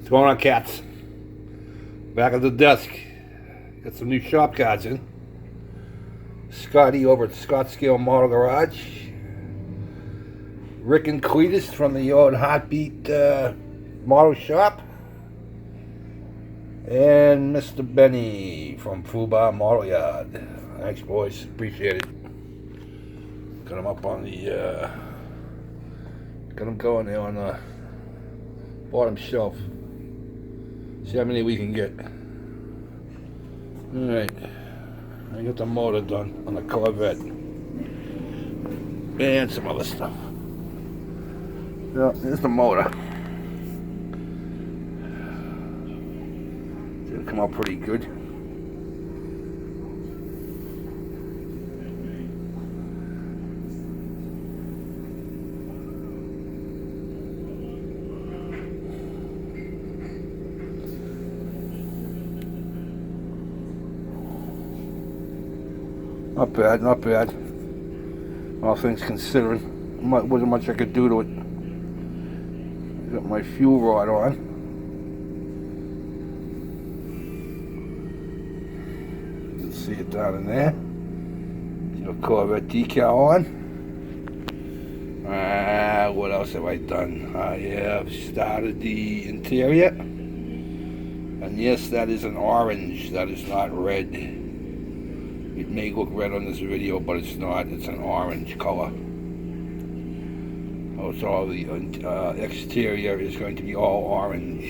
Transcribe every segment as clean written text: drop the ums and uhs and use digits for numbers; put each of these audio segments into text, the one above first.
What's going on, cats? Back at the desk. Got some new shop cards in. Scotty over at Scottsdale Model Garage. Rick and Cletus from the old Heartbeat Model Shop. And Mr. Benny from Fubar Model Yard. Thanks, boys. Appreciate it. Got them up on the... got them going there on the bottom shelf. See how many we can get. Alright. I got the motor done on the Corvette. And some other stuff. Yeah, there's the motor. It'll come out pretty good. Not bad, not bad. All things considering. Wasn't much I could do to it. Got my fuel rod on. You can see it down in there. Your Corvette decal on. What else have I done? I have started the interior. And yes, that is an orange. That is not red. It may look red on this video, but it's not. It's an orange color. Oh, it's all the exterior is going to be all orange.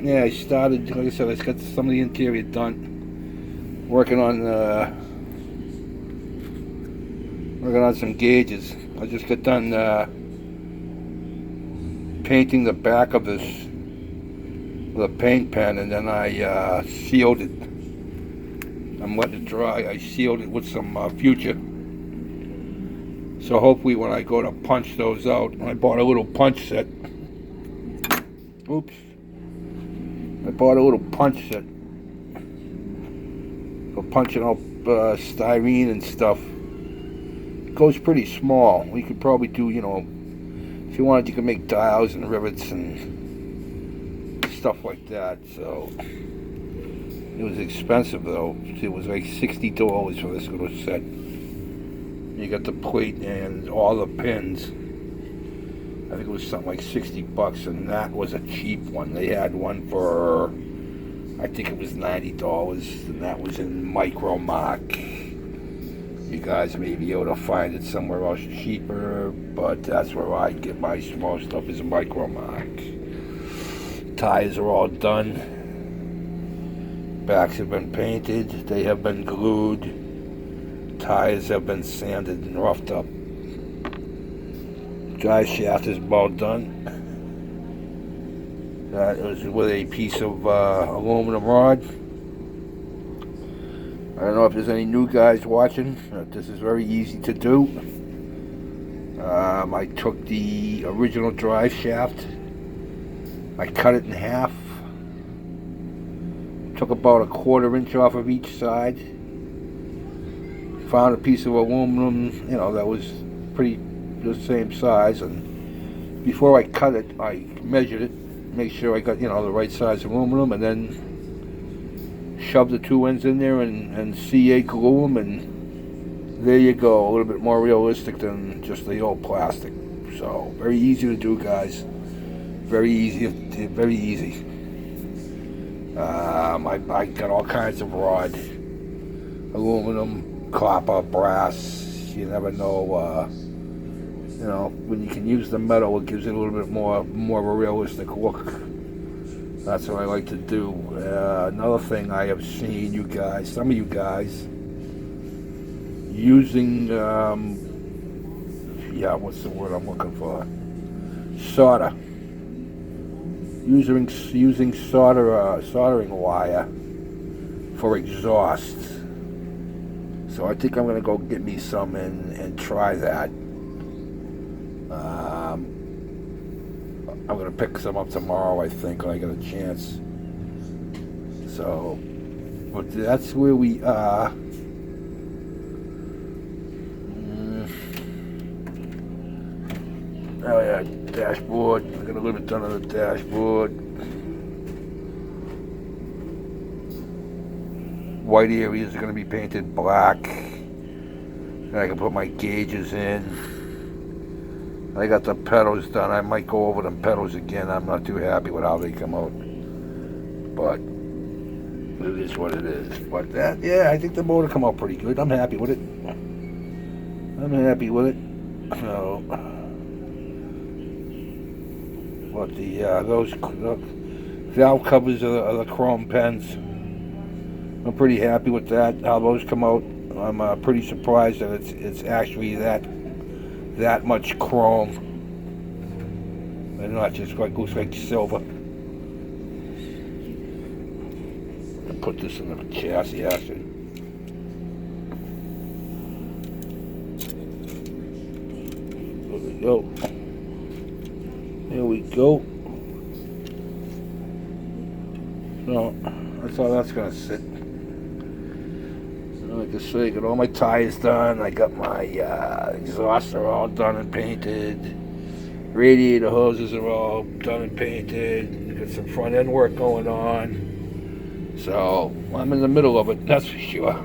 Yeah, I started, like I said, I got some of the interior done. Working on some gauges. I just got done painting the back of this with a paint pen, and then I sealed it. I'm letting it dry. I sealed it with some Future. So hopefully when I go to punch those out, I bought a little punch set. Oops. I bought a little punch set for punching out styrene and stuff. It goes pretty small. We could probably do, you know, if you wanted, you could make dials and rivets and stuff like that. So it was expensive though. It was like $60 for this little set. You got the plate and all the pins. I think it was something like $60, and that was a cheap one. They had one for, I think it was $90, and that was in Micro Mark. You guys may be able to find it somewhere else cheaper, but that's where I get my small stuff, is Micro Mark. Tires are all done. Backs have been painted, they have been glued, tires have been sanded and roughed up. Drive shaft is about done. That was with a piece of aluminum rod. I don't know if there's any new guys watching. This is very easy to do. I took the original drive shaft, I cut it in half. Took about a 1/4 inch off of each side. Found a piece of aluminum, you know, that was pretty the same size. And before I cut it, I measured it, make sure I got, you know, the right size aluminum, and then shoved the 2 ends in there and CA glue them, and there you go. A little bit more realistic than just the old plastic. So very easy to do, guys. Very easy. Very easy. I got all kinds of rod, aluminum, copper, brass. You never know. You know, when you can use the metal, it gives it a little bit more of a realistic look. That's what I like to do. Another thing I have seen you guys, some of you guys, using yeah, what's the word I'm looking for? Solder. Using soldering wire for exhaust. So I think I'm going to go get me some and try that. I'm going to pick some up tomorrow, I think, when I get a chance. So, but that's where we are. Oh yeah, dashboard. I got a little bit done on the dashboard. White areas are going to be painted black. And I can put my gauges in. I got the pedals done. I might go over them pedals again. I'm not too happy with how they come out. But it is what it is. But that, yeah, I think the motor come out pretty good. I'm happy with it. I'm happy with it. So, but those valve covers are the chrome pens. I'm pretty happy with that. How those come out. I'm pretty surprised that it's actually that much chrome and not just like looks like silver. I put this in the chassis actually. There we go. There we go. So that's how that's gonna sit. Like I say, I got all my tires done. I got my exhausts are all done and painted. Radiator hoses are all done and painted. Got some front end work going on. So I'm in the middle of it, that's for sure.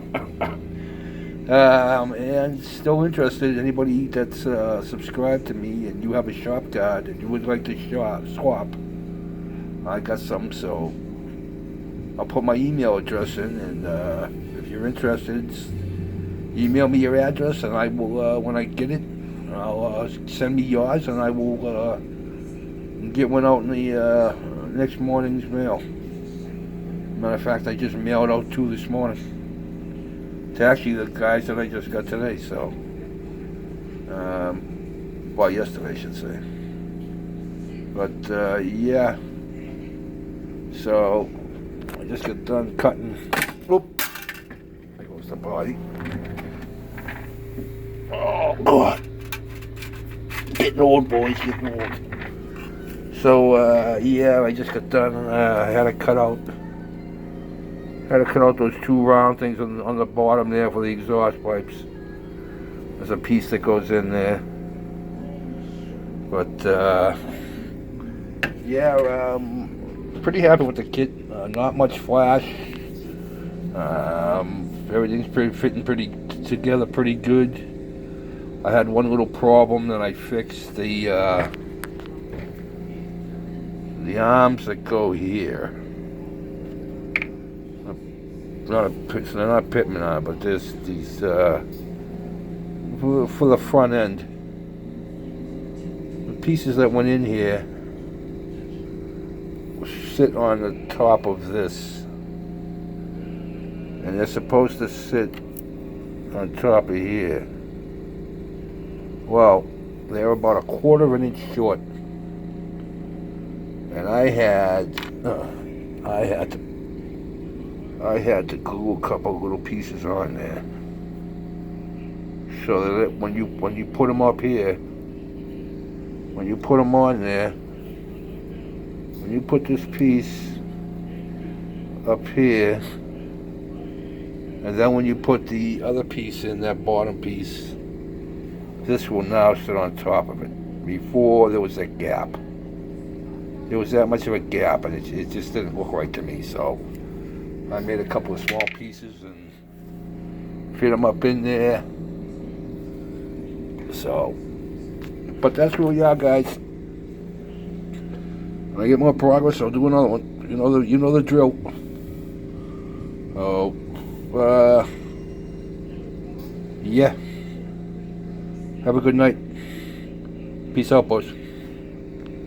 And still interested. Anybody that's subscribed to me and you have a shop card and you would like to swap, I got some. So I'll put my email address in, and if you're interested, email me your address, and I will, when I get it, I'll send me yours, and I will get one out in the next morning's mail. Matter of fact, I just mailed out 2 this morning. It's actually the guys that I just got today, so, well, yesterday I should say. But, yeah, so I just got done cutting. Whoop. There goes the body. Oh, God. Getting old, boys, getting old. So, yeah, I just got done. I had to cut out those 2 round things on the bottom there for the exhaust pipes. There's a piece that goes in there. But, yeah, pretty happy with the kit. Not much flash. Everything's fitting pretty together pretty good. I had one little problem that I fixed. The arms that go here. They're not pitman on, but there's these for the front end. The pieces that went in here sit on the top of this, and they're supposed to sit on top of here. Well, they're about 1/4 of an inch short, and I had to glue a couple little pieces on there, so that when you put them up here, when you put them on there, when you put this piece up here, and then when you put the other piece in, that bottom piece, this will now sit on top of it. Before, there was a gap. There was that much of a gap, and it just didn't look right to me, so I made a couple of small pieces and fit them up in there. So, but that's where we are, guys. When I get more progress, I'll do another one. You know the drill. Oh, yeah. Have a good night. Peace out, boys.